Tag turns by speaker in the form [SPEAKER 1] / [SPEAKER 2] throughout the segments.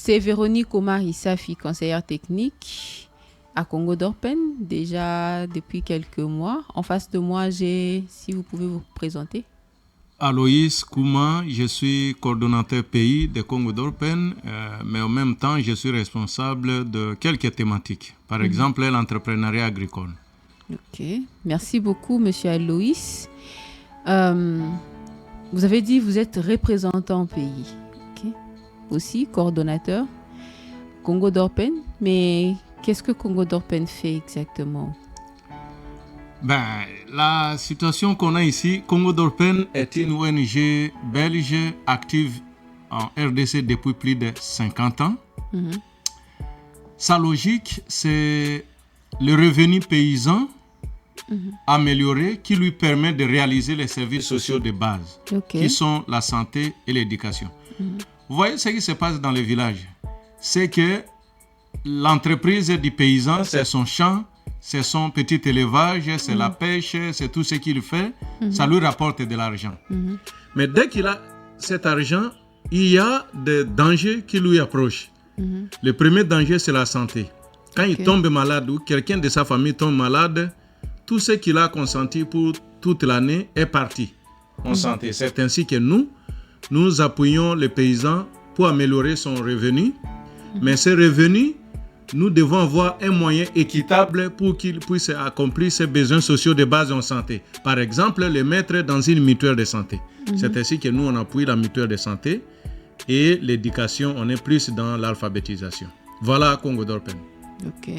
[SPEAKER 1] C'est Véronique Omar Issafi, conseillère technique à Congo Dorpen, déjà depuis quelques mois. En face de moi, si vous pouvez vous présenter.
[SPEAKER 2] Aloïs Kouma, je suis coordonnateur pays de Congo Dorpen, mais en même temps, je suis responsable de quelques thématiques. Par exemple, l'entrepreneuriat agricole.
[SPEAKER 1] Ok, merci beaucoup, monsieur Aloïs. Vous avez dit que vous êtes représentant pays. Okay. Aussi, coordonnateur Congo Dorpen. Mais qu'est-ce que Congo Dorpen fait exactement?
[SPEAKER 2] La situation qu'on a ici, Congo Dorpen est une ONG belge active en RDC depuis plus de 50 ans. Sa logique, c'est le revenu paysan amélioré qui lui permet de réaliser les services sociaux de base, qui sont la santé et l'éducation. Vous voyez ce qui se passe dans les villages, c'est que l'entreprise du paysan, c'est son champ, c'est son petit élevage, c'est la pêche, c'est tout ce qu'il fait, ça lui rapporte de l'argent. Mais dès qu'il a cet argent, il y a des dangers qui lui approchent. Le premier danger, c'est la santé. Quand il tombe malade ou quelqu'un de sa famille tombe malade, tout ce qu'il a consenti pour toute l'année est parti en santé. C'est ainsi que nous appuyons les paysans pour améliorer son revenu. Mais ce revenu, nous devons avoir un moyen équitable pour qu'il puisse accomplir ses besoins sociaux de base en santé. Par exemple, les mettre dans une mutuelle de santé. C'est ainsi que nous, on appuie la mutuelle de santé et l'éducation, on est plus dans l'alphabétisation. Voilà Congo Dorpen.
[SPEAKER 1] Ok,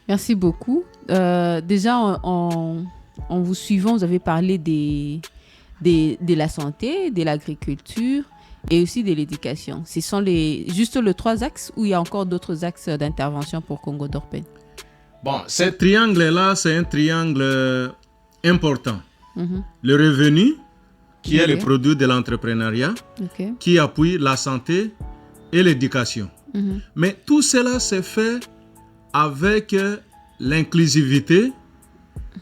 [SPEAKER 1] merci beaucoup. Déjà, en vous suivant, vous avez parlé de la santé, de l'agriculture et aussi de l'éducation. Ce sont juste les 3 axes ou il y a encore d'autres axes d'intervention pour Congo Dorpen?
[SPEAKER 2] Bon, ce triangle-là, c'est un triangle important. Le revenu, qui est le produit de l'entrepreneuriat, qui appuie la santé et l'éducation. Mais tout cela se fait avec l'inclusivité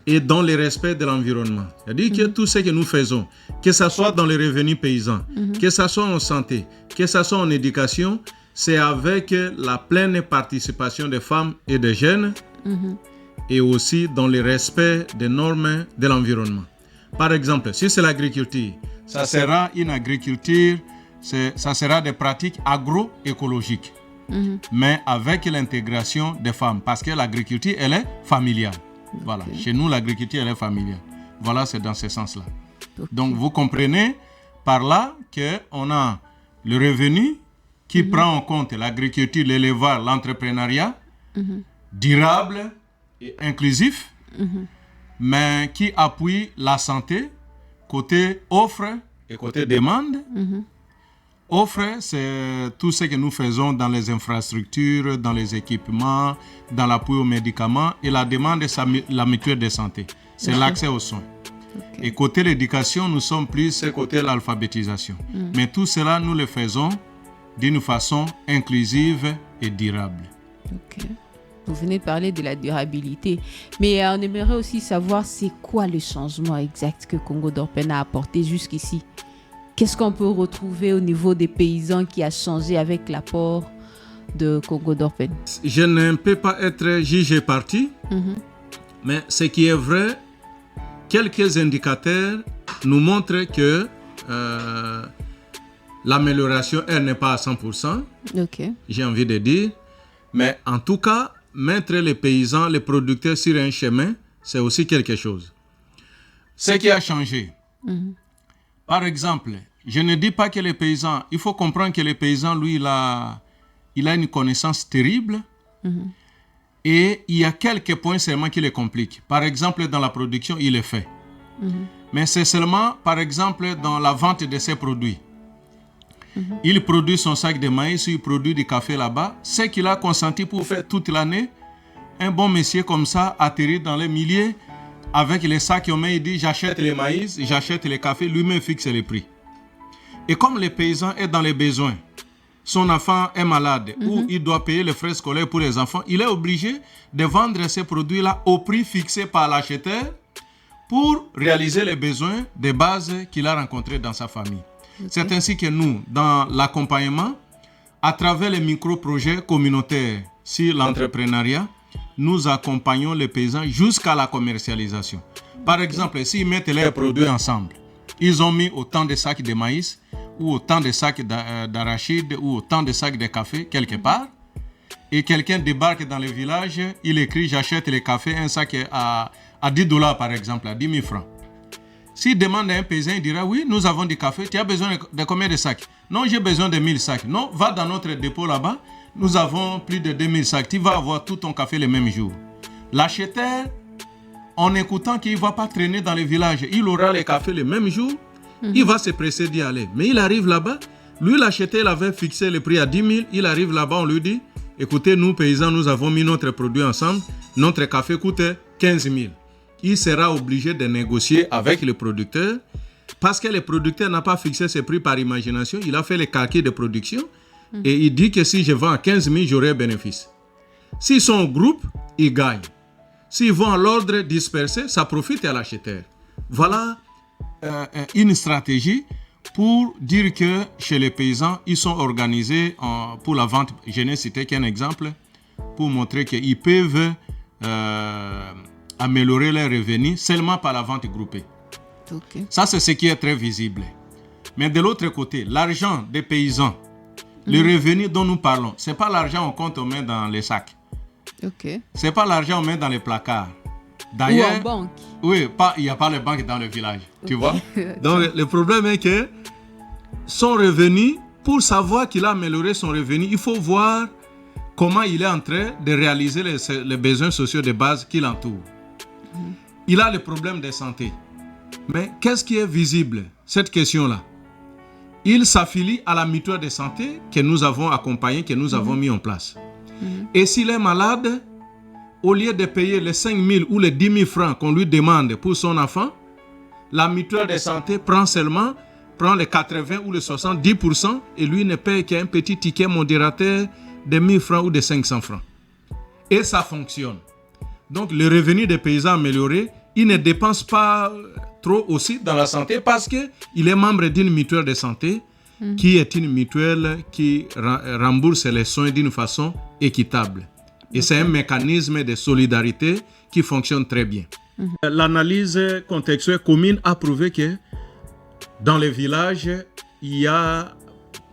[SPEAKER 2] et dans le respect de l'environnement. C'est-à-dire que tout ce que nous faisons, que ce soit dans les revenus paysans, que ce soit en santé, que ce soit en éducation, c'est avec la pleine participation des femmes et des jeunes et aussi dans le respect des normes de l'environnement. Par exemple, si c'est l'agriculture, ça sera une agriculture, ça sera des pratiques agroécologiques, mais avec l'intégration des femmes, parce que l'agriculture, elle est familiale. Voilà, chez nous, l'agriculture, elle est familiale. Voilà, c'est dans ce sens-là. Donc, vous comprenez par là qu'on a le revenu qui prend en compte l'agriculture, l'élevage, l'entrepreneuriat, durable et inclusif, mais qui appuie la santé, côté offre et côté demande. Offre, c'est tout ce que nous faisons dans les infrastructures, dans les équipements, dans l'appui aux médicaments. Et la demande, c'est la mutuelle de santé. C'est l'accès aux soins. Et côté l'éducation, nous sommes plus côté l'alphabétisation. Mais tout cela, nous le faisons d'une façon inclusive et durable.
[SPEAKER 1] Vous venez de parler de la durabilité. Mais on aimerait aussi savoir c'est quoi le changement exact que Congo Dorpen a apporté jusqu'ici. Qu'est-ce qu'on peut retrouver au niveau des paysans qui a changé avec l'apport de Congo Dorpen?
[SPEAKER 2] Je ne peux pas être jugé parti, mais ce qui est vrai, quelques indicateurs nous montrent que l'amélioration, elle n'est pas à 100%, j'ai envie de dire, mais en tout cas, mettre les paysans, les producteurs sur un chemin, c'est aussi quelque chose. Ce qui a changé, par exemple, je ne dis pas que les paysans, il faut comprendre que les paysans, lui, il a une connaissance terrible et il y a quelques points seulement qui les compliquent. Par exemple, dans la production, il est fait. Mais c'est seulement, par exemple, dans la vente de ses produits. Il produit son sac de maïs, il produit du café là-bas. Ce qu'il a consenti pour faire toute l'année, un bon monsieur comme ça atterrit dans les milliers avec les sacs au main, il dit j'achète les maïs, j'achète les cafés, lui-même fixe les prix. Et comme le paysan est dans les besoins, son enfant est malade ou il doit payer les frais scolaires pour les enfants, il est obligé de vendre ces produits-là au prix fixé par l'acheteur pour réaliser les besoins de base qu'il a rencontrés dans sa famille. C'est ainsi que nous, dans l'accompagnement, à travers les micro-projets communautaires sur l'entrepreneuriat, nous accompagnons les paysans jusqu'à la commercialisation. Par exemple, s'ils mettent leurs produits ensemble, ils ont mis autant de sacs de maïs ou autant de sacs d'arachide ou autant de sacs de café quelque part, et quelqu'un débarque dans le village, il écrit « J'achète le café, un sac à $10 par exemple, à 10 000 francs ». S'il demande à un paysan, il dira « Oui, nous avons du café, tu as besoin de combien de sacs ?»« Non, j'ai besoin de 1000 sacs. »« Non, va dans notre dépôt là-bas, nous avons plus de 2000 sacs, tu vas avoir tout ton café le même jour. » L'acheteur, en écoutant qu'il ne va pas traîner dans le village, il aura le café le même jour, il va se presser d'y aller. Mais il arrive là-bas, lui l'acheteur, il avait fixé le prix à 10 000, il arrive là-bas, on lui dit « Écoutez, nous paysans, nous avons mis notre produit ensemble, notre café coûte 15 000. » Il sera obligé de négocier avec le producteur parce que le producteur n'a pas fixé ses prix par imagination, il a fait les calculs de production et il dit que si je vends à 15 000, j'aurai un bénéfice. S'ils sont au groupe, ils gagnent. S'ils vont à l'ordre dispersé, ça profite à l'acheteur. Voilà une stratégie pour dire que chez les paysans, ils sont organisés pour la vente. Je n'ai cité qu'un exemple pour montrer qu'ils peuvent améliorer leurs revenus seulement par la vente groupée. Okay. Ça, c'est ce qui est très visible. Mais de l'autre côté, l'argent des paysans, le revenu dont nous parlons, ce n'est pas l'argent qu'on compte, on met dans les sacs.
[SPEAKER 1] Okay.
[SPEAKER 2] Ce n'est pas l'argent qu'on met dans les placards. D'ailleurs,
[SPEAKER 1] ou en banque.
[SPEAKER 2] Oui, il n'y a pas de banque dans le village. Okay. Tu vois. Donc, le problème est que son revenu, pour savoir qu'il a amélioré son revenu, il faut voir comment il est en train de réaliser les besoins sociaux de base qui l'entourent. Il a le problème de santé. Mais qu'est-ce qui est visible? Cette question-là. Il s'affilie à la mutuelle de santé que nous avons accompagnée, que nous avons mis en place. Et s'il est malade, au lieu de payer les 5 000 ou les 10 000 francs qu'on lui demande pour son enfant, la mutuelle de santé prend les 80 ou les 70% et lui ne paye qu'un petit ticket modérateur de 1 000 francs ou de 500 francs. Et ça fonctionne. Donc, le revenu des paysans amélioré, il ne dépense pas trop aussi dans la santé parce qu'il est membre d'une mutuelle de santé qui est une mutuelle qui rembourse les soins d'une façon équitable. Et c'est un mécanisme de solidarité qui fonctionne très bien. L'analyse contextuelle commune a prouvé que dans les villages, il y a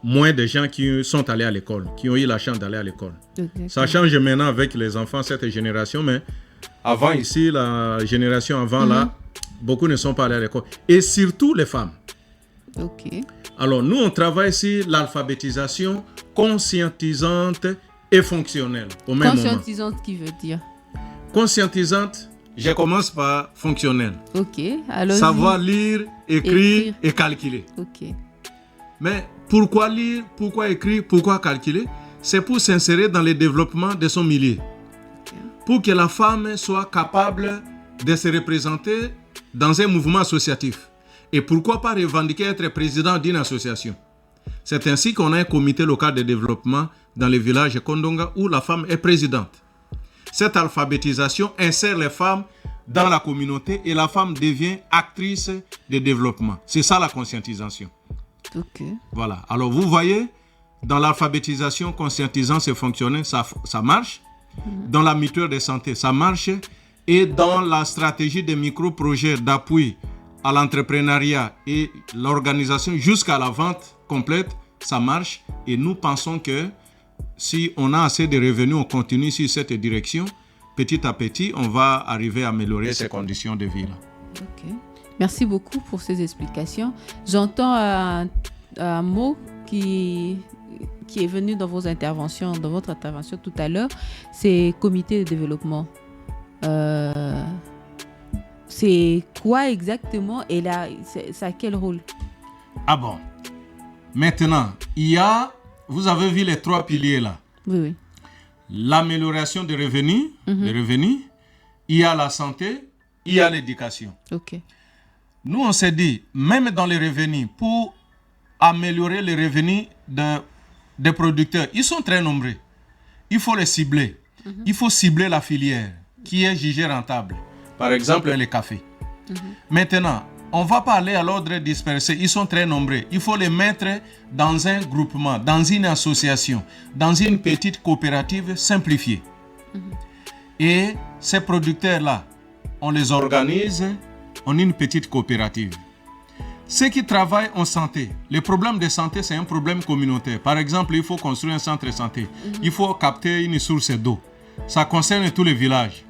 [SPEAKER 2] moins de gens qui sont allés à l'école, qui ont eu la chance d'aller à l'école. Okay. Ça change maintenant avec les enfants, cette génération, mais avant ici, la génération avant là, beaucoup ne sont pas allés à l'école. Et surtout les femmes.
[SPEAKER 1] Okay.
[SPEAKER 2] Alors nous, on travaille sur l'alphabétisation conscientisante et fonctionnelle au même moment.
[SPEAKER 1] Conscientisante, qui veut dire?
[SPEAKER 2] Conscientisante, je commence par fonctionnelle.
[SPEAKER 1] Ok, alors
[SPEAKER 2] savoir lire, écrire et calculer.
[SPEAKER 1] Ok.
[SPEAKER 2] Mais pourquoi lire, pourquoi écrire, pourquoi calculer? C'est pour s'insérer dans le développement de son milieu. Okay. Pour que la femme soit capable de se représenter dans un mouvement associatif. Et pourquoi pas revendiquer être président d'une association? C'est ainsi qu'on a un comité local de développement dans le village de Kondonga où la femme est présidente. Cette alphabétisation insère les femmes dans la communauté et la femme devient actrice de développement. C'est ça la conscientisation.
[SPEAKER 1] Ok.
[SPEAKER 2] Voilà. Alors vous voyez, dans l'alphabétisation, conscientisance et fonctionnelle, ça marche. Dans la mutuelle de santé, ça marche. Et dans la stratégie des micro-projets d'appui à l'entrepreneuriat et l'organisation jusqu'à la vente complète, ça marche. Et nous pensons que si on a assez de revenus, on continue sur cette direction. Petit à petit, on va arriver à améliorer ces conditions de vie-là.
[SPEAKER 1] Ok. Merci beaucoup pour ces explications. J'entends un mot qui est venu dans votre intervention tout à l'heure, c'est comité de développement. C'est quoi exactement et là, ça a quel rôle?
[SPEAKER 2] Ah bon. Maintenant, vous avez vu les 3 piliers là.
[SPEAKER 1] Oui.
[SPEAKER 2] L'amélioration des revenus, il y a la santé, il y a l'éducation.
[SPEAKER 1] Ok.
[SPEAKER 2] Nous, on s'est dit, même dans les revenus, pour améliorer les revenus des producteurs, ils sont très nombreux. Il faut les cibler. Il faut cibler la filière qui est jugée rentable. Par exemple, les cafés. Maintenant, on ne va pas aller à l'ordre dispersé. Ils sont très nombreux. Il faut les mettre dans un groupement, dans une association, dans une petite coopérative simplifiée. Et ces producteurs-là, on les organise en une petite coopérative. Ceux qui travaillent en santé, le problème de santé, c'est un problème communautaire. Par exemple, il faut construire un centre de santé. Il faut capter une source d'eau. Ça concerne tous les villages.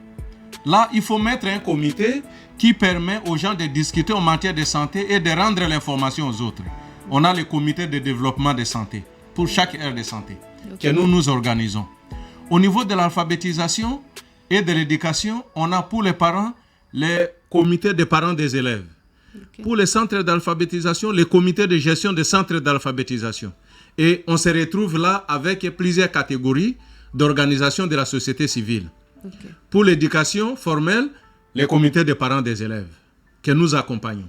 [SPEAKER 2] Là, il faut mettre un comité qui permet aux gens de discuter en matière de santé et de rendre l'information aux autres. On a le comité de développement de santé pour chaque aire de santé que nous organisons. Au niveau de l'alphabétisation et de l'éducation, on a pour les parents les comités des parents des élèves. Pour les centres d'alphabétisation, les comités de gestion des centres d'alphabétisation. Et on se retrouve là avec plusieurs catégories d'organisation de la société civile. Pour l'éducation formelle, les comités des parents des élèves que nous accompagnons.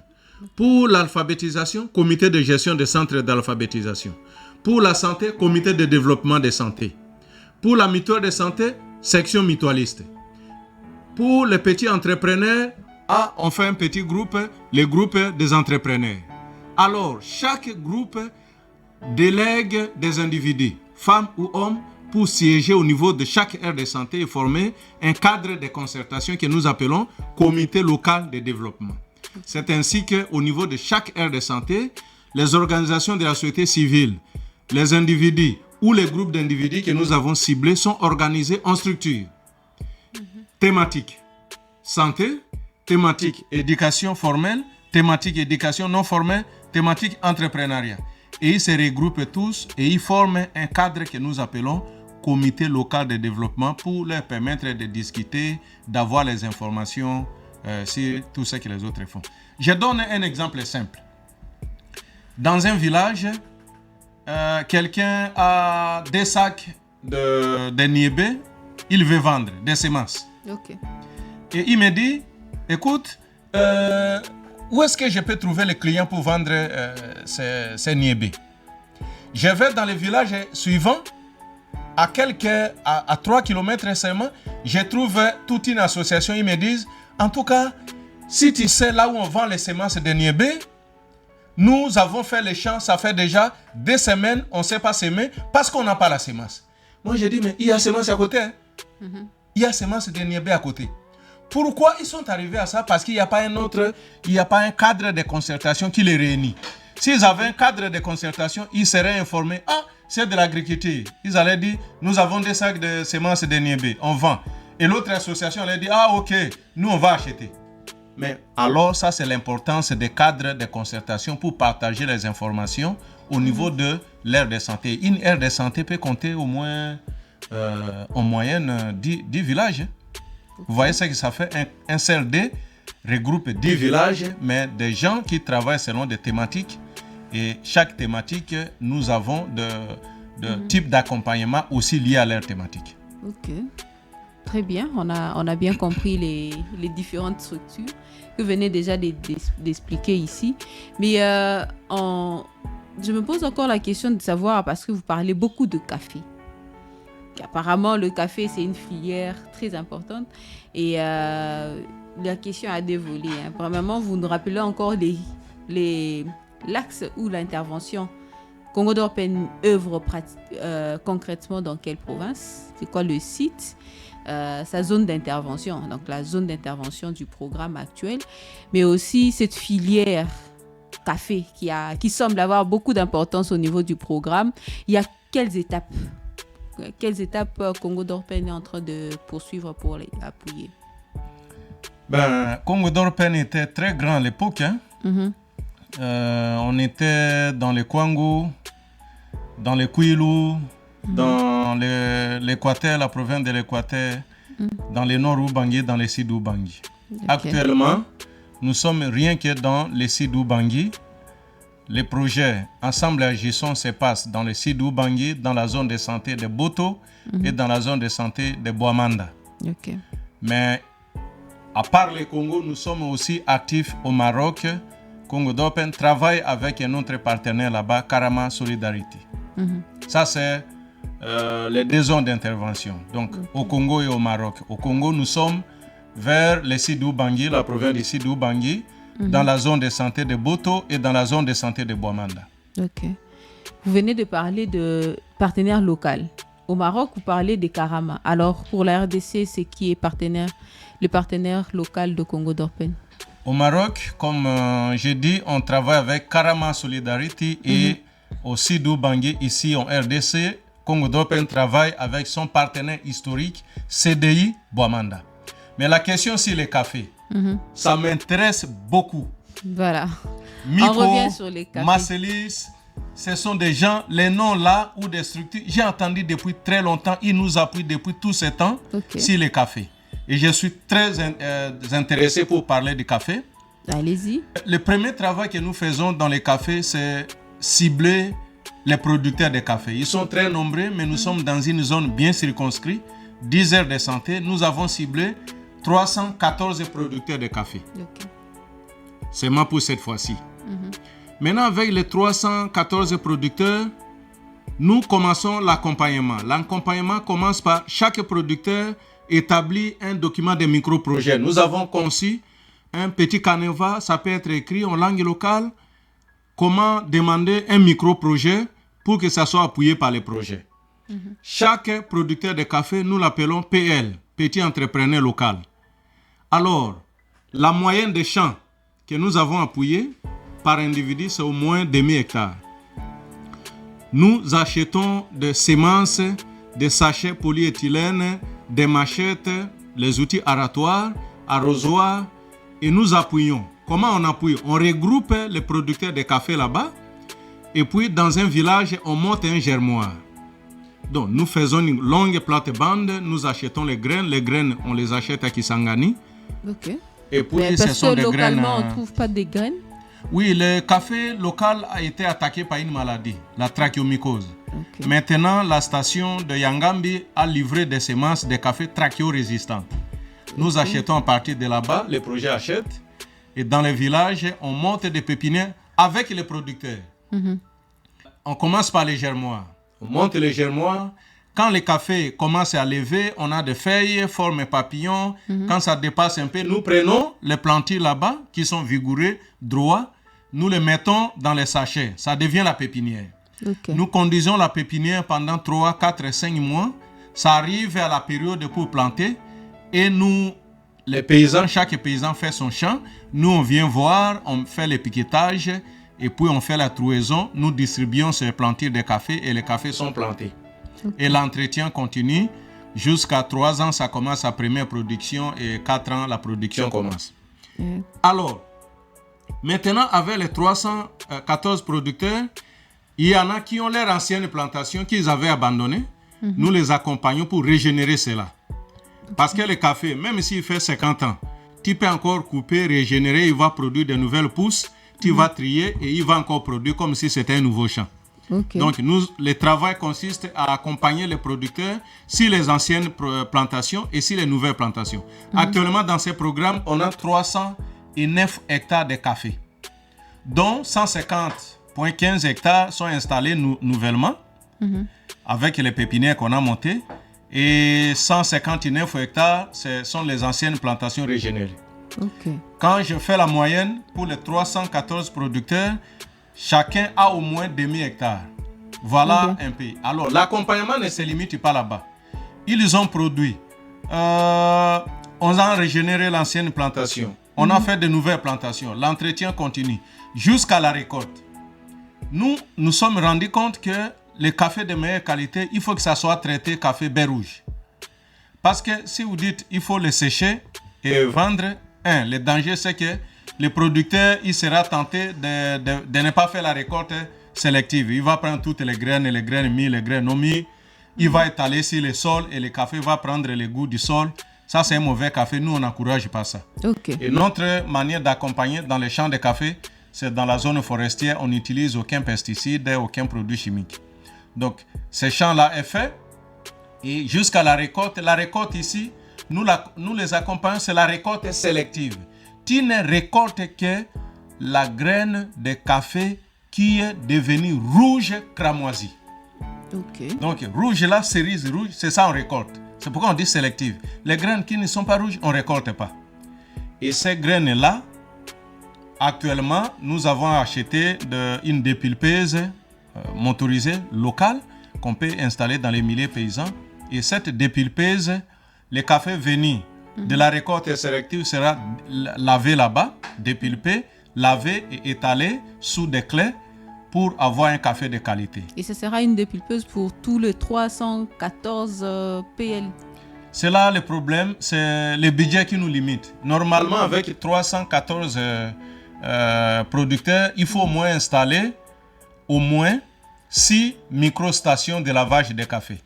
[SPEAKER 2] Pour l'alphabétisation, comité de gestion des centres d'alphabétisation. Pour la santé, comité de développement de santé. Pour la mutuelle de santé, section mutualiste. Pour les petits entrepreneurs, on fait un petit groupe, le groupe des entrepreneurs. Alors, chaque groupe délègue des individus, femmes ou hommes, pour siéger au niveau de chaque aire de santé et former un cadre de concertation que nous appelons comité local de développement. C'est ainsi qu'au niveau de chaque aire de santé, les organisations de la société civile, les individus ou les groupes d'individus que nous avons ciblés sont organisés en structures thématiques. Santé, thématique éducation formelle, thématique éducation non formelle, thématique entrepreneuriat. Et ils se regroupent tous et ils forment un cadre que nous appelons comité local de développement pour leur permettre de discuter, d'avoir les informations sur tout ce que les autres font. Je donne un exemple simple. Dans un village, quelqu'un a des sacs de niébé, il veut vendre des semences. Et il me dit, écoute, où est-ce que je peux trouver les clients pour vendre ces niébés? Je vais dans le village suivant, à 3 km seulement, je trouve toute une association. Ils me disent, en tout cas, si tu sais là où on vend les semences de niébé, nous avons fait les champs, ça fait déjà 2 semaines, on ne sait pas s'aimer parce qu'on n'a pas la semence. Moi, j'ai dit, mais il y a semence à côté. Hein? Il y a semence de niébé à côté. Pourquoi ils sont arrivés à ça? Parce qu'il n'y a pas un cadre de concertation qui les réunit. S'ils avaient un cadre de concertation, ils seraient informés. Ah, c'est de l'agriculture. Ils allaient dire, nous avons des sacs de semences de niébé, on vend. Et l'autre association allait dire, ah ok, nous on va acheter. Mais alors ça c'est l'importance des cadres de concertation pour partager les informations au niveau de l'aire de santé. Une aire de santé peut compter au moins en moyenne 10 villages. Vous voyez ce que ça fait? Un CLD regroupe 10 villages, mais des gens qui travaillent selon des thématiques. Et chaque thématique, nous avons de types d'accompagnement aussi liés à leur thématique.
[SPEAKER 1] Ok, très bien. On a bien compris les différentes structures que vous venez déjà d'expliquer ici. Mais je me pose encore la question de savoir, parce que vous parlez beaucoup de café. Apparemment, le café, c'est une filière très importante. Et la question a deux volets. Hein. Premièrement, vous nous rappelez encore l'axe ou l'intervention. Congo d'Or Pen œuvre concrètement dans quelle province? C'est quoi le site? Sa zone d'intervention, donc la zone d'intervention du programme actuel, mais aussi cette filière café qui semble avoir beaucoup d'importance au niveau du programme. Il y a quelles étapes Congo d'Or Pen est en train de poursuivre pour les appuyer?
[SPEAKER 2] Congo d'Or Pen était très grand à l'époque. Hein? On était dans le Kwango, dans le Kwilu, dans l'Équateur, la province de l'Équateur, dans le nord Ubangi, dans le sud Ubangi. Okay. Actuellement, nous sommes rien que dans le sud Ubangi. Les projets Ensemble Agissons se passent dans le sud Ubangi, dans la zone de santé de Boto et dans la zone de santé de Boamanda. Okay. Mais à part le Congo, nous sommes aussi actifs au Maroc. Congo d'Or Pen travaille avec un autre partenaire là-bas, Karama Solidarity. Ça, c'est les 2 zones d'intervention. Donc, au Congo et au Maroc. Au Congo, nous sommes vers le sud Ubangi, la province du sud Ubangi. dans la zone de santé de Boto et dans la zone de santé de Bouamanda.
[SPEAKER 1] Ok. Vous venez de parler de partenaires locaux. Au Maroc, vous parlez des Karama. Alors, pour la RDC, c'est qui est le partenaire local de Congo Dorpen?
[SPEAKER 2] Au Maroc, comme j'ai dit, on travaille avec Karama Solidarity et aussi Doubangui ici en RDC. Congo Dorpen travaille avec son partenaire historique, CDI Bouamanda. Mais la question sur les cafés, ça m'intéresse beaucoup.
[SPEAKER 1] Voilà.
[SPEAKER 2] Miko,
[SPEAKER 1] on revient sur les cafés.
[SPEAKER 2] Marcelis, ce sont des gens, les noms là ou des structures, j'ai entendu depuis très longtemps, ils nous appuient depuis tout ce temps sur les cafés. Et je suis très intéressé pour parler du café.
[SPEAKER 1] Allez-y.
[SPEAKER 2] Le premier travail que nous faisons dans les cafés, c'est cibler les producteurs de café. Ils sont très nombreux, mais nous sommes dans une zone bien circonscrite, 10 aires de santé. Nous avons ciblé 314 producteurs de café. C'est moi pour cette fois-ci. Maintenant, avec les 314 producteurs, nous commençons l'accompagnement. L'accompagnement commence par chaque producteur établit un document de micro-projet. Nous avons conçu un petit canevas, ça peut être écrit en langue locale, comment demander un micro-projet pour que ça soit appuyé par les projets. Chaque producteur de café, nous l'appelons PL, Petit Entrepreneur Local. Alors, la moyenne des champs que nous avons appuyés par individu, c'est au moins 2000 hectares. Nous achetons des semences, des sachets polyéthylène, des machettes, les outils aratoires, arrosoirs, et nous appuyons. Comment on appuie? On regroupe les producteurs de café là-bas, et puis dans un village, on monte un germoir. Donc, nous faisons une longue plate-bande, nous achetons les graines, on les achète à Kisangani.
[SPEAKER 1] Ok.
[SPEAKER 2] Et puis,
[SPEAKER 1] mais
[SPEAKER 2] ce
[SPEAKER 1] parce
[SPEAKER 2] sont
[SPEAKER 1] que
[SPEAKER 2] des
[SPEAKER 1] localement,
[SPEAKER 2] graines.
[SPEAKER 1] on ne trouve pas des graines.
[SPEAKER 2] Oui, le café local a été attaqué par une maladie, la trachéomycose. Okay. Maintenant, la station de Yangambi a livré des semences de café trachéo-résistantes. Nous achetons à partir de là-bas, les projets achètent. Et dans les villages, on monte des pépinières avec les producteurs. On commence par les germoirs. On monte les germoirs. Quand le café commence à lever, on a des feuilles, forme papillon. Quand ça dépasse un peu, nous prenons les plantiers là-bas, qui sont vigoureux, droits. Nous les mettons dans les sachets. Ça devient la pépinière. Okay. Nous conduisons la pépinière pendant 3, 4, 5 mois. Ça arrive à la période pour planter. Et nous, les paysans, chaque paysan fait son champ. Nous, on vient voir, on fait l'épiquetage. Et puis, on fait la trouaison. Nous distribuons ces plantiers de café et les cafés sont plantés. Okay. Et l'entretien continue. Jusqu'à 3 ans, ça commence la première production. Et 4 ans, la production commence. Alors, maintenant, avec les 314 producteurs, il y en a qui ont leur ancienne plantation qu'ils avaient abandonnée. Nous les accompagnons pour régénérer cela. Parce que le café, même s'il fait 50 ans, tu peux encore couper, régénérer, il va produire de nouvelles pousses, tu vas trier et il va encore produire comme si c'était un nouveau champ. Okay. Donc, le travail consiste à accompagner les producteurs sur les anciennes plantations et sur les nouvelles plantations. Actuellement, dans ces programmes, on a 309 hectares de café, dont 150,15 hectares sont installés nouvellement avec les pépinières qu'on a montées et 159 hectares, ce sont les anciennes plantations régénérées. Okay. Quand je fais la moyenne pour les 314 producteurs, chacun a au moins 2000 hectares. Voilà un peu. Alors, l'accompagnement ne se limite pas là-bas. Ils ont produit. On a régénéré l'ancienne plantation. On a fait de nouvelles plantations. L'entretien continue jusqu'à la récolte. Nous sommes rendus compte que le café de meilleure qualité, il faut que ça soit traité café baie rouge. Parce que si vous dites il faut le sécher et vendre, le danger c'est que le producteur il sera tenté de ne pas faire la récolte sélective. Il va prendre toutes les graines mis, les graines non mis. Il va étaler sur le sol et le café va prendre le goût du sol. Ça, c'est un mauvais café. Nous, on n'encourage pas ça. Okay. Et notre manière d'accompagner dans les champs de café, c'est dans la zone forestière. On n'utilise aucun pesticide, aucun produit chimique. Donc, ces champs-là est fait. Et jusqu'à la récolte ici, nous les accompagnons, c'est la récolte sélective. Tu ne récoltes que la graine de café qui est devenue rouge cramoisie. Okay. Donc, rouge là, cerise rouge, c'est ça on récolte. C'est pourquoi on dit sélective. Les graines qui ne sont pas rouges, on ne récolte pas. Et ces graines-là, actuellement, nous avons acheté une dépulpeuse motorisée locale qu'on peut installer dans les milliers paysans. Et cette dépulpeuse, le café venu de la récolte sélective sera lavé là-bas, dépulpé, lavé et étalé sous des clés pour avoir un café de qualité.
[SPEAKER 1] Et ce sera une dépulpeuse pour tous les 314 PL.
[SPEAKER 2] C'est là le problème, c'est le budget qui nous limite. Normalement, avec 314 producteurs, il faut au moins installer au moins 6 microstations de lavage de café.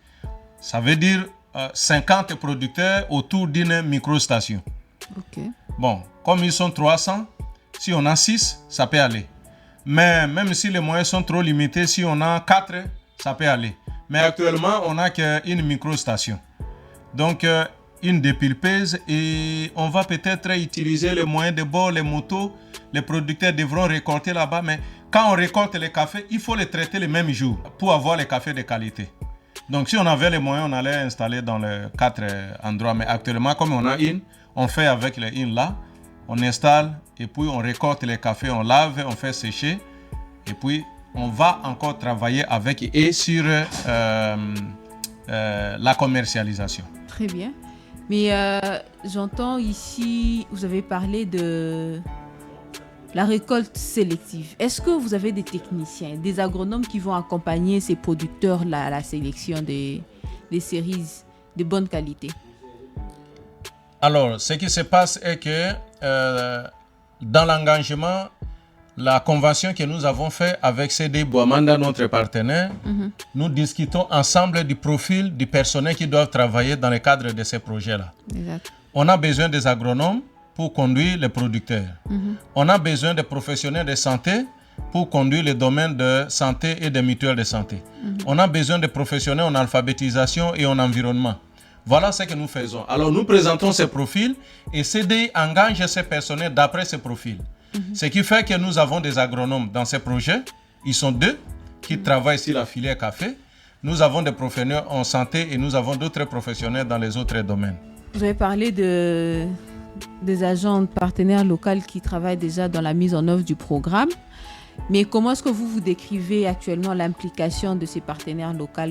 [SPEAKER 2] Ça veut dire 50 producteurs autour d'une microstation.
[SPEAKER 1] Okay.
[SPEAKER 2] Bon, comme ils sont 300, si on a 6, ça peut aller. Mais même si les moyens sont trop limités, si on a 4, ça peut aller. Mais actuellement, on n'a qu'une microstation. Donc, une dépulpeuse et on va peut-être utiliser les moyens de bord, les motos. Les producteurs devront récolter là-bas. Mais quand on récolte les cafés, il faut les traiter le même jour pour avoir les cafés de qualité. Donc, si on avait les moyens, on allait installer dans les 4 endroits. Mais actuellement, comme on a une, on fait avec les une là. On installe et puis on récolte les cafés, on lave, on fait sécher. Et puis, on va encore travailler avec et sur la commercialisation.
[SPEAKER 1] Très bien. Mais j'entends ici, vous avez parlé de la récolte sélective. Est-ce que vous avez des techniciens, des agronomes qui vont accompagner ces producteurs-là à la sélection des cerises de bonne qualité?
[SPEAKER 2] Alors, ce qui se passe est que dans l'engagement, la convention que nous avons faite avec CD Boamanda, notre partenaire, nous discutons ensemble du profil du personnel qui doit travailler dans le cadre de ces projets-là.
[SPEAKER 1] Exact.
[SPEAKER 2] On a besoin des agronomes pour conduire les producteurs. On a besoin des professionnels de santé pour conduire les domaines de santé et des mutuelles de santé. On a besoin de professionnels en alphabétisation et en environnement. Voilà ce que nous faisons. Alors, nous présentons ces profils et CDI engage ces personnels d'après ces profils. Ce qui fait que nous avons des agronomes dans ces projets. Ils sont 2 qui travaillent sur la filière café. Nous avons des professionnels en santé et nous avons d'autres professionnels dans les autres domaines.
[SPEAKER 1] Vous avez parlé des agents partenaires locaux qui travaillent déjà dans la mise en œuvre du programme. Mais comment est-ce que vous décrivez actuellement l'implication de ces partenaires locaux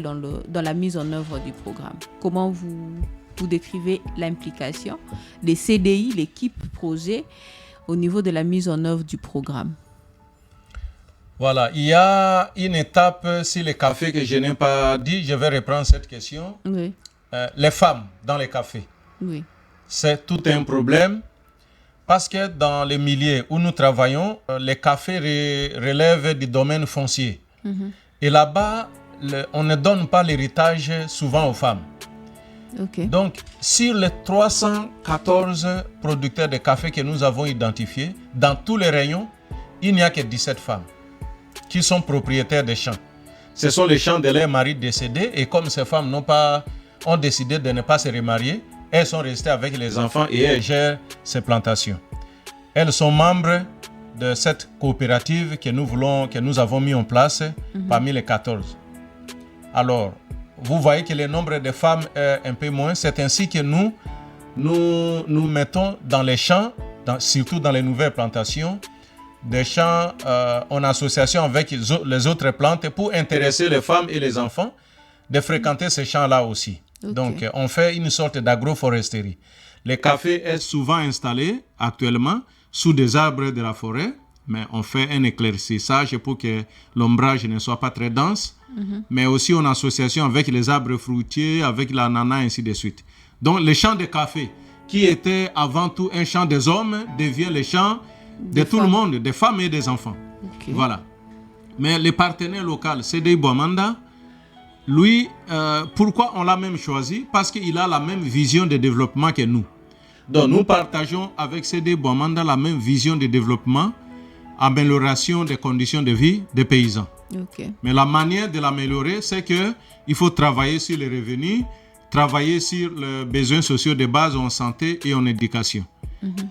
[SPEAKER 1] dans la mise en œuvre du programme? Comment vous décrivez l'implication des CDI, l'équipe projet, au niveau de la mise en œuvre du programme?
[SPEAKER 2] Voilà, il y a une étape sur les cafés que je n'ai pas dit. Je vais reprendre cette question.
[SPEAKER 1] Oui.
[SPEAKER 2] Les femmes dans les cafés.
[SPEAKER 1] Oui.
[SPEAKER 2] C'est tout un problème parce que dans les milieux où nous travaillons, les cafés relèvent du domaine foncier. Et là-bas, on ne donne pas l'héritage souvent aux femmes.
[SPEAKER 1] Okay.
[SPEAKER 2] Donc, sur les 314 producteurs de café que nous avons identifiés, dans tous les rayons, il n'y a que 17 femmes qui sont propriétaires des champs. Ce sont les champs de leurs maris décédés et comme ces femmes ont décidé de ne pas se remarier, elles sont restées avec les enfants et elles gèrent ces plantations. Elles sont membres de cette coopérative que nous avons mis en place parmi les 14. Alors, vous voyez que le nombre de femmes est un peu moins. C'est ainsi que nous mettons dans les champs, surtout dans les nouvelles plantations, des champs en association avec les autres plantes pour intéresser les femmes et les enfants de fréquenter ces champs-là aussi. Okay. Donc, on fait une sorte d'agroforesterie. Le café est souvent installé actuellement sous des arbres de la forêt, mais on fait un éclaircissage pour que l'ombrage ne soit pas très dense, mais aussi en association avec les arbres fruitiers, avec l'ananas, ainsi de suite. Donc, le champ de café, qui était avant tout un champ des hommes, devient le champ de tout le monde, des femmes et des enfants. Okay. Voilà. Mais le partenaire local, CDI Boamanda, lui, pourquoi on l'a même choisi? Parce qu'il a la même vision de développement que nous. Donc, nous partageons avec CDI Boamanda la même vision de développement, amélioration des conditions de vie des paysans.
[SPEAKER 1] Okay.
[SPEAKER 2] Mais la manière de l'améliorer, c'est qu'il faut travailler sur les revenus, travailler sur les besoins sociaux de base en santé et en éducation.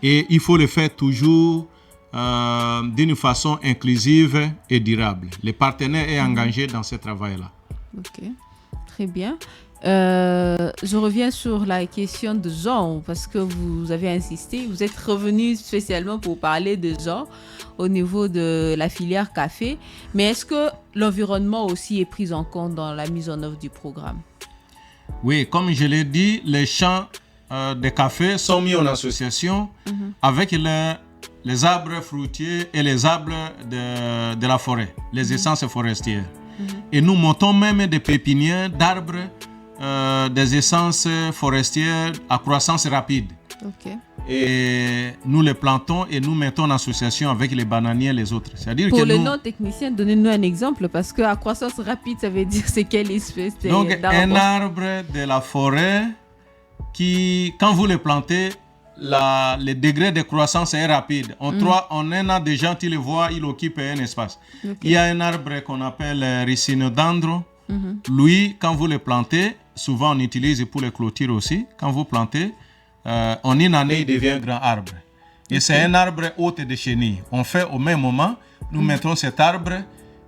[SPEAKER 2] Et il faut le faire toujours d'une façon inclusive et durable. Le partenaire est engagé dans ce travail-là.
[SPEAKER 1] Ok, très bien. je reviens sur la question de genre, parce que vous avez insisté, vous êtes revenu spécialement pour parler de genre au niveau de la filière café. Mais est-ce que l'environnement aussi est pris en compte dans la mise en œuvre du programme?
[SPEAKER 2] Oui, comme je l'ai dit, les champs de café sont mis en association avec les arbres fruitiers et les arbres de la forêt, les essences forestières. Et nous montons même des pépinières d'arbres, des essences forestières à croissance rapide.
[SPEAKER 1] Okay.
[SPEAKER 2] Et nous les plantons et nous mettons en association avec les bananiers et les autres. C'est-à-dire
[SPEAKER 1] pour
[SPEAKER 2] que
[SPEAKER 1] les non-techniciens, donnez-nous un exemple, parce qu'à croissance rapide, ça veut dire c'est quelle espèce d'arbre?
[SPEAKER 2] Donc un arbre de la forêt qui, quand vous le plantez, le degré de croissance est rapide. En un an déjà, tu le vois, il occupe un espace. Okay. Il y a un arbre qu'on appelle Ricynodendron. Lui, quand vous le plantez, souvent on utilise pour les clôtures aussi. Quand vous plantez, en une année, il devient un grand arbre. Et c'est un arbre hôte de chenilles. On fait au même moment, nous mettons cet arbre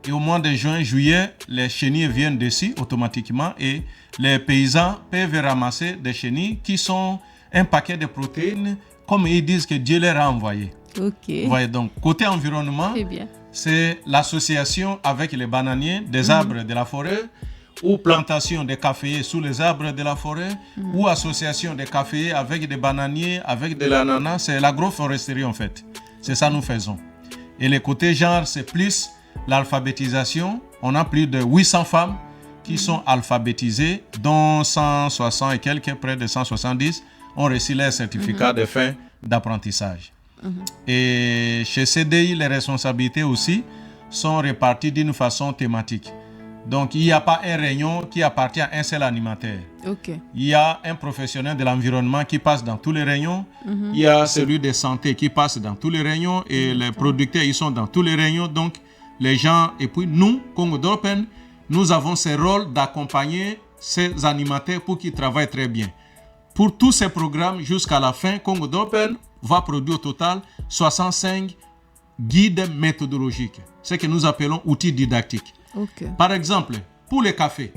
[SPEAKER 2] et au mois de juin, juillet, les chenilles viennent dessus automatiquement et les paysans peuvent ramasser des chenilles qui sont un paquet de protéines, comme ils disent que Dieu leur a envoyé.
[SPEAKER 1] Okay.
[SPEAKER 2] Vous voyez, donc, côté environnement, c'est l'association avec les bananiers des arbres de la forêt, ou plantation de caféiers sous les arbres de la forêt, ou association de caféiers avec des bananiers, avec de l'ananas. C'est l'agroforesterie en fait. C'est ça que nous faisons. Et le côté genre, c'est plus l'alphabétisation. On a plus de 800 femmes qui sont alphabétisées, dont 160 et quelques, près de 170, ont reçu leur certificat de fin d'apprentissage. Et chez CDI, les responsabilités aussi sont réparties d'une façon thématique. Donc, il n'y a pas un rayon qui appartient à un seul animateur.
[SPEAKER 1] Okay.
[SPEAKER 2] Il y a un professionnel de l'environnement qui passe dans tous les rayons. Il y a celui de santé qui passe dans tous les rayons. Et les producteurs, ils sont dans tous les rayons. Donc, les gens... Et puis, nous, Congo d'Open, nous avons ce rôle d'accompagner ces animateurs pour qu'ils travaillent très bien. Pour tous ces programmes, jusqu'à la fin, Congo d'Open va produire au total 65 guides méthodologiques. Ce que nous appelons outils didactiques.
[SPEAKER 1] Okay.
[SPEAKER 2] Par exemple, pour le café,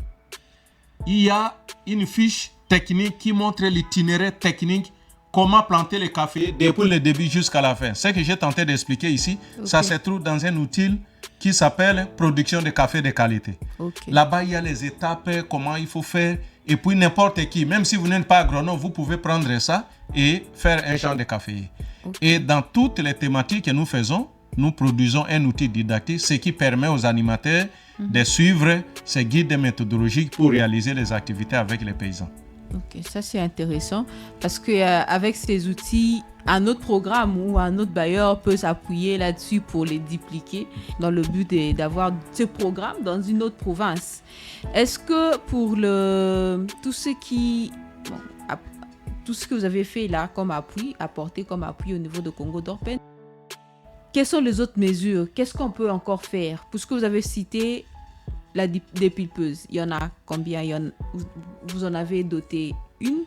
[SPEAKER 2] il y a une fiche technique qui montre l'itinéraire technique, comment planter le café depuis le début jusqu'à la fin. Ce que j'ai tenté d'expliquer ici, ça se trouve dans un outil qui s'appelle production de café de qualité. Là-bas, il y a les étapes, comment il faut faire, et puis n'importe qui, même si vous n'êtes pas agronome, vous pouvez prendre ça et faire un champ de café. Et dans toutes les thématiques que nous faisons, nous produisons un outil didactique, ce qui permet aux animateurs de suivre ces guides méthodologiques pour réaliser les activités avec les paysans.
[SPEAKER 1] Ok, ça c'est intéressant parce qu'avec ces outils, un autre programme ou un autre bailleur peut s'appuyer là-dessus pour les dupliquer dans le but d'avoir ce programme dans une autre province. Est-ce que pour tout ce que vous avez fait là comme appui, apporté comme appui au niveau de Congo d'Orpen, quelles sont les autres mesures? Qu'est-ce qu'on peut encore faire? Puisque vous avez cité la dépulpeuse, il y en a combien? Vous en avez doté une,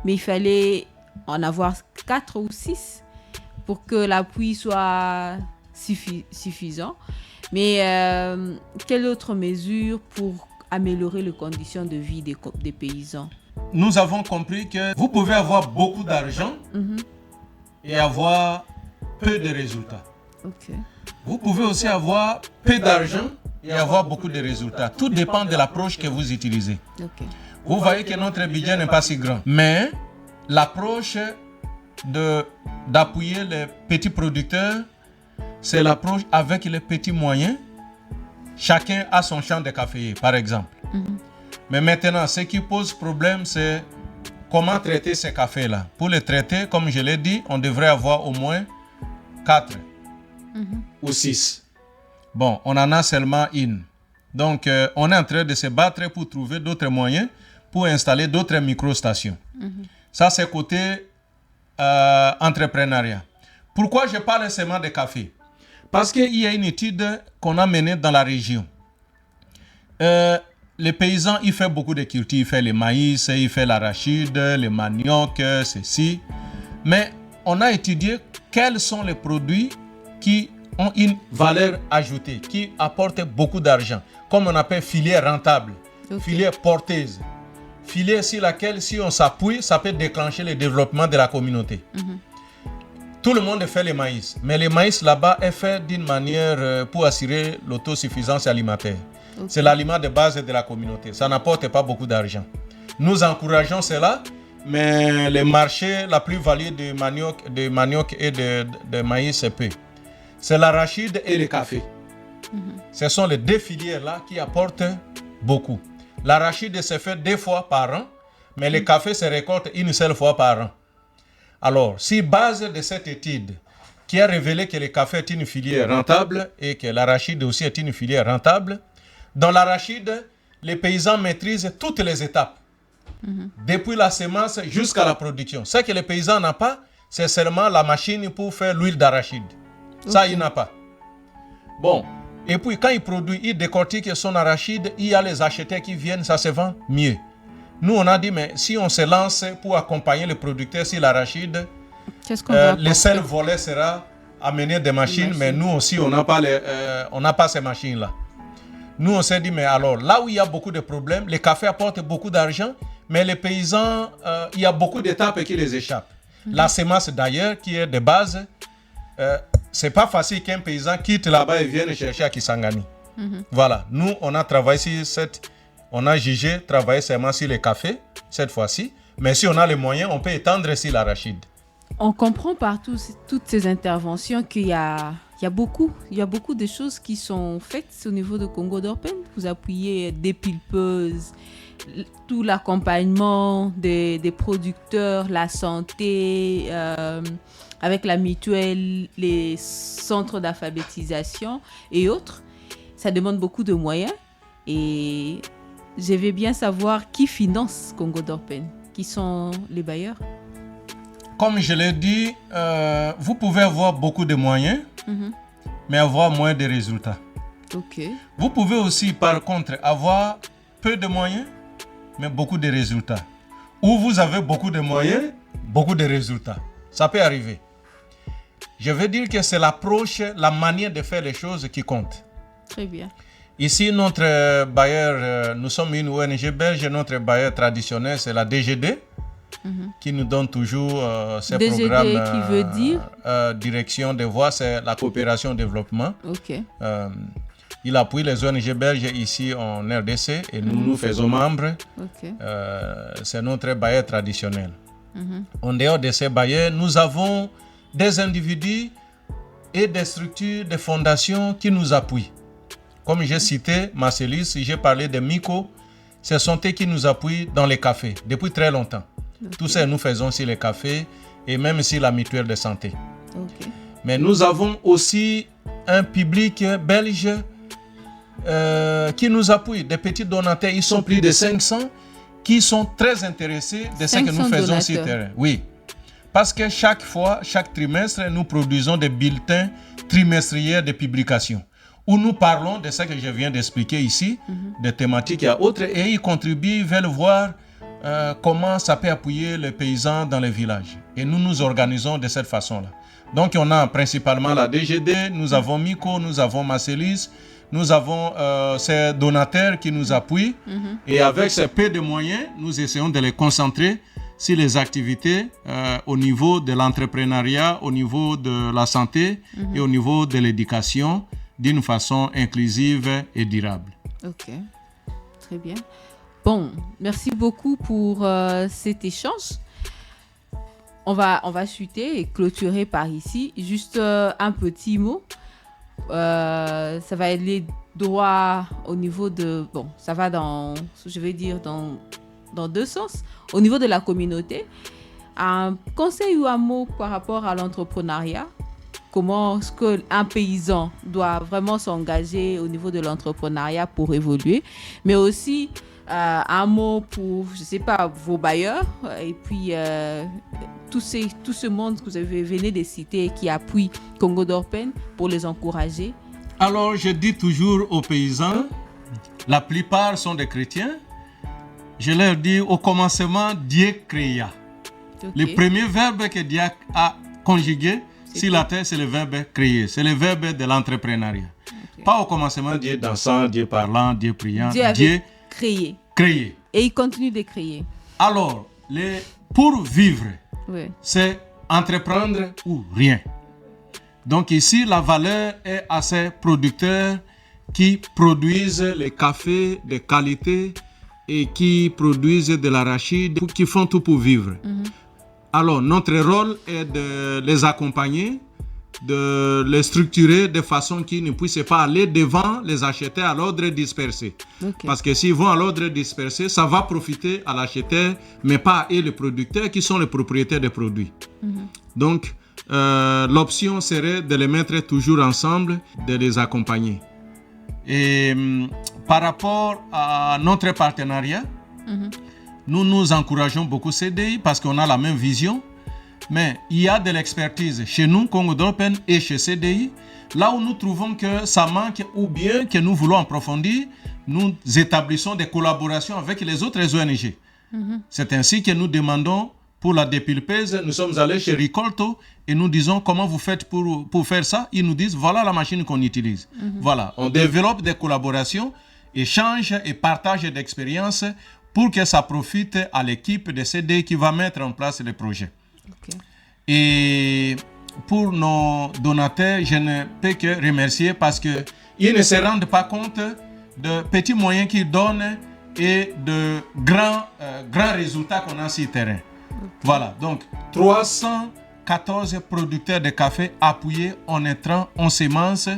[SPEAKER 1] mais il fallait en avoir 4 ou 6 pour que l'appui soit suffisant. Mais quelle autre mesure pour améliorer les conditions de vie des paysans?
[SPEAKER 2] Nous avons compris que vous pouvez avoir beaucoup d'argent et avoir peu de résultats. Vous pouvez aussi avoir peu d'argent et avoir beaucoup de résultats. Tout dépend de l'approche que vous utilisez. Vous voyez que notre budget n'est pas si grand. Mais l'approche d'appuyer les petits producteurs, c'est l'approche avec les petits moyens. Chacun a son champ de café, par exemple. Mais maintenant, ce qui pose problème, c'est comment traiter ces cafés-là. Pour les traiter, comme je l'ai dit, on devrait avoir au moins 4 ou 6. Bon, on en a seulement une. Donc, on est en train de se battre pour trouver d'autres moyens pour installer d'autres micro-stations. Ça, c'est côté entrepreneuriat. Pourquoi je parle seulement de café? Parce qu'il y a une étude qu'on a menée dans la région. Les paysans, ils font beaucoup de cultures. Ils font le maïs, ils font l'arachide, le manioc, ceci. Mais on a étudié quels sont les produits qui ont une valeur ajoutée, qui apportent beaucoup d'argent, comme on appelle filière rentable, filière porteuse. filière sur laquelle, si on s'appuie, ça peut déclencher le développement de la communauté. Tout le monde fait le maïs, mais le maïs là-bas est fait d'une manière pour assurer l'autosuffisance alimentaire. C'est l'aliment de base de la communauté. Ça n'apporte pas beaucoup d'argent. Nous encourageons cela, mais le marché, la plus-value de manioc et de maïs, c'est peu. C'est l'arachide et le café. Ce sont les deux filières-là qui apportent beaucoup. L'arachide se fait 2 fois par an, mais le café se récolte une seule fois par an. Alors, si base de cette étude qui a révélé que le café est une filière rentable et que l'arachide aussi est une filière rentable, dans l'arachide, les paysans maîtrisent toutes les étapes, depuis la semence jusqu'à la production. Ce que les paysans n'ont pas, c'est seulement la machine pour faire l'huile d'arachide. Ça, il n'a pas. Bon, et puis quand il produit, il décortique son arachide, il y a les acheteurs qui viennent, ça se vend mieux. Nous, on a dit, mais si on se lance pour accompagner le producteur sur l'arachide, le seul volet sera amener des machines, mais nous aussi, on n'a pas ces machines-là. Nous, on s'est dit, mais alors, là où il y a beaucoup de problèmes, le café apporte beaucoup d'argent, mais les paysans, il y a beaucoup d'étapes qui les échappent. La semence, d'ailleurs, qui est de base, c'est pas facile qu'un paysan quitte là-bas et vienne chercher à Kisangani. Voilà, nous, on a travaillé sur on a jugé travailler seulement sur le café, cette fois-ci, mais si on a les moyens, on peut étendre sur l'arachide.
[SPEAKER 1] On comprend par toutes ces interventions qu'il y a beaucoup de choses qui sont faites au niveau de Congo d'Orpen. Vous appuyez des pulpeuses, tout l'accompagnement des producteurs, la santé, avec la mutuelle, les centres d'alphabétisation et autres. Ça demande beaucoup de moyens et je veux bien savoir qui finance Congo d'Orpen, qui sont les bailleurs.
[SPEAKER 2] Comme je l'ai dit, vous pouvez avoir beaucoup de moyens, mais avoir moins de résultats. Vous pouvez aussi, par contre, avoir peu de moyens, mais beaucoup de résultats. Ou vous avez beaucoup de moyens, beaucoup de résultats. Ça peut arriver. Je veux dire que c'est l'approche, la manière de faire les choses qui compte.
[SPEAKER 1] Très bien.
[SPEAKER 2] Ici, notre bailleur, nous sommes une ONG belge, notre bailleur traditionnel, c'est la DGD, qui nous donne toujours ces
[SPEAKER 1] DGD
[SPEAKER 2] programmes.
[SPEAKER 1] Qui veut dire
[SPEAKER 2] direction des voies, c'est la coopération au développement. Il appuie les ONG belges ici en RDC et nous faisons membres. C'est notre bailleur traditionnel. En dehors de ces bailleurs, nous avons des individus et des structures, des fondations qui nous appuient. Comme j'ai cité Marcelis, j'ai parlé de Miko, ce sont eux qui nous appuient dans les cafés depuis très longtemps. Tout ça, nous faisons sur les cafés et même sur la mutuelle de santé. Mais nous avons aussi un public belge qui nous appuie, des petits donateurs, ils sont plus de 500 qui sont très intéressés de ce que nous faisons sur le terrain. Oui, parce que chaque trimestre, nous produisons des bulletins trimestriels de publication où nous parlons de ce que je viens d'expliquer ici, des thématiques et autres, et ils contribuent, ils veulent voir comment ça peut appuyer les paysans dans les villages. Et nous nous organisons de cette façon-là. Donc, on a principalement la DGD, nous avons Miko, nous avons Marcelis, nous avons ces donateurs qui nous appuient. Et avec ces peu de moyens, nous essayons de les concentrer sur les activités au niveau de l'entrepreneuriat, au niveau de la santé et au niveau de l'éducation d'une façon inclusive et durable.
[SPEAKER 1] Ok, très bien. Bon, merci beaucoup pour cet échange. On va chuter et clôturer par ici. Juste un petit mot. Ça va aller droit au niveau de... Bon, ça va dans 2 sens. Au niveau de la communauté, un conseil ou un mot par rapport à l'entrepreneuriat. Comment est-ce qu'un paysan doit vraiment s'engager au niveau de l'entrepreneuriat pour évoluer. Mais aussi un mot pour, je ne sais pas, vos bailleurs et puis tout ce monde que vous venez de citer qui appuie Congo d'Orpen pour les encourager.
[SPEAKER 2] Alors, je dis toujours aux paysans, la plupart sont des chrétiens. Je leur dis, au commencement, Dieu créa. Le premier verbe que Dieu a conjugué sur la terre, c'est le verbe créer. C'est le verbe de l'entrepreneuriat. Pas au commencement, Dieu dansant, Dieu parlant, Dieu priant.
[SPEAKER 1] Dieu créé.
[SPEAKER 2] Créé.
[SPEAKER 1] Et il continue de créer.
[SPEAKER 2] Alors, pour vivre, c'est entreprendre ou rien. Donc ici, la valeur est à ces producteurs qui produisent les cafés de qualité et qui produisent de l'arachide, qui font tout pour vivre. Alors, notre rôle est de les accompagner, de les structurer de façon qu'ils ne puissent pas aller devant les acheter à l'ordre dispersé. Parce que s'ils vont à l'ordre dispersé, ça va profiter à l'acheteur, mais pas à eux, les producteurs qui sont les propriétaires des produits. Donc, l'option serait de les mettre toujours ensemble, de les accompagner. Et par rapport à notre partenariat, nous encourageons beaucoup CDI parce qu'on a la même vision. Mais il y a de l'expertise chez nous, Congo Development, et chez CDI. Là où nous trouvons que ça manque ou bien que nous voulons approfondir, nous établissons des collaborations avec les autres ONG. C'est ainsi que nous demandons pour la dépulpeuse. Nous sommes allés chez Ricolto et nous disons comment vous faites pour faire ça. Ils nous disent voilà la machine qu'on utilise. Voilà, on développe des collaborations, échange et partage d'expériences pour que ça profite à l'équipe de CDI qui va mettre en place les projets. Et pour nos donateurs, je ne peux que remercier parce qu'ils ne se rendent pas compte de petits moyens qu'ils donnent et de grands résultats qu'on a sur le terrain. Voilà, donc 314 producteurs de café appuyés en intrants, en semences,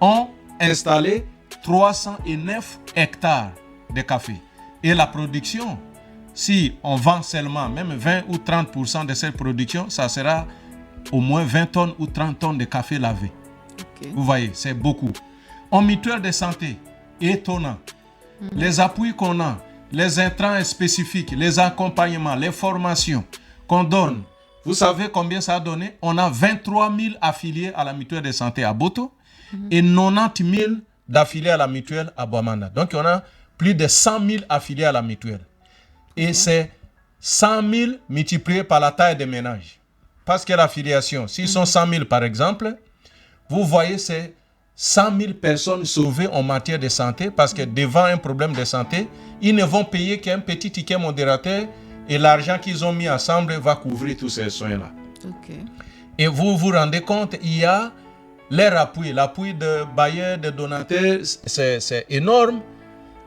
[SPEAKER 2] ont installé 309 hectares de café. Et la production, si on vend seulement même 20 ou 30% de cette production, ça sera au moins 20 tonnes ou 30 tonnes de café lavé. Vous voyez, c'est beaucoup. En mutuelle de santé, étonnant. Les appuis qu'on a, les intrants spécifiques, les accompagnements, les formations qu'on donne. Vous savez combien ça a donné? On a 23 000 affiliés à la mutuelle de santé à Boto et 90 000 d'affiliés à la mutuelle à Bouamanda. Donc, on a plus de 100 000 affiliés à la mutuelle. Et c'est 100 000 multiplié par la taille des ménages. Parce que l'affiliation, s'ils sont 100 000 par exemple, vous voyez, c'est 100 000 personnes sauvées en matière de santé parce que devant un problème de santé, ils ne vont payer qu'un petit ticket modérateur et l'argent qu'ils ont mis ensemble va couvrir tous ces soins-là. Et vous vous rendez compte, il y a leur appui, l'appui de bailleurs, de donateurs, c'est énorme.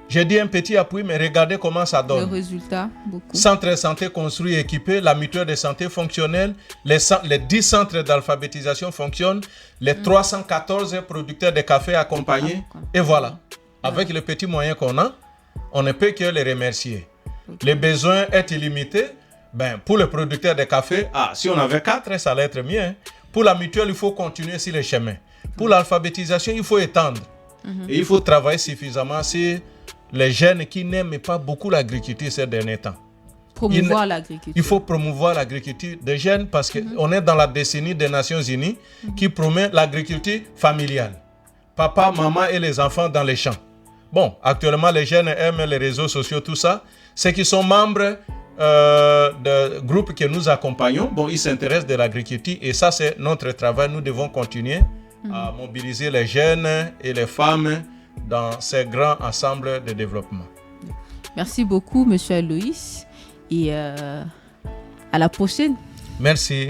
[SPEAKER 2] J'ai dit un petit appui, mais regardez comment ça donne.
[SPEAKER 1] Le résultat, beaucoup.
[SPEAKER 2] Centre de santé construit et équipé, la mutuelle de santé fonctionnelle, les 10 centres d'alphabétisation fonctionnent, les 314 producteurs de café accompagnés. Et voilà, avec les petits moyens qu'on a, on ne peut que les remercier. Les besoins sont illimités. Pour le producteur de café, si on avait 4, ça allait être mieux. Hein. Pour la mutuelle, il faut continuer sur le chemin. Pour l'alphabétisation, il faut étendre. Et il faut travailler suffisamment sur les jeunes qui n'aiment pas beaucoup l'agriculture ces derniers temps.
[SPEAKER 1] Promouvoir l'agriculture.
[SPEAKER 2] Il faut promouvoir l'agriculture des jeunes parce qu'on est dans la décennie des Nations Unies qui promet l'agriculture familiale. Papa, maman et les enfants dans les champs. Bon, actuellement, les jeunes aiment les réseaux sociaux, tout ça. Ceux qui sont membres de groupes que nous accompagnons, ils s'intéressent de l'agriculture et ça, c'est notre travail. Nous devons continuer à mobiliser les jeunes et les femmes dans ces grands ensembles de développement.
[SPEAKER 1] Merci beaucoup, M. Aloïs, et à la prochaine.
[SPEAKER 2] Merci.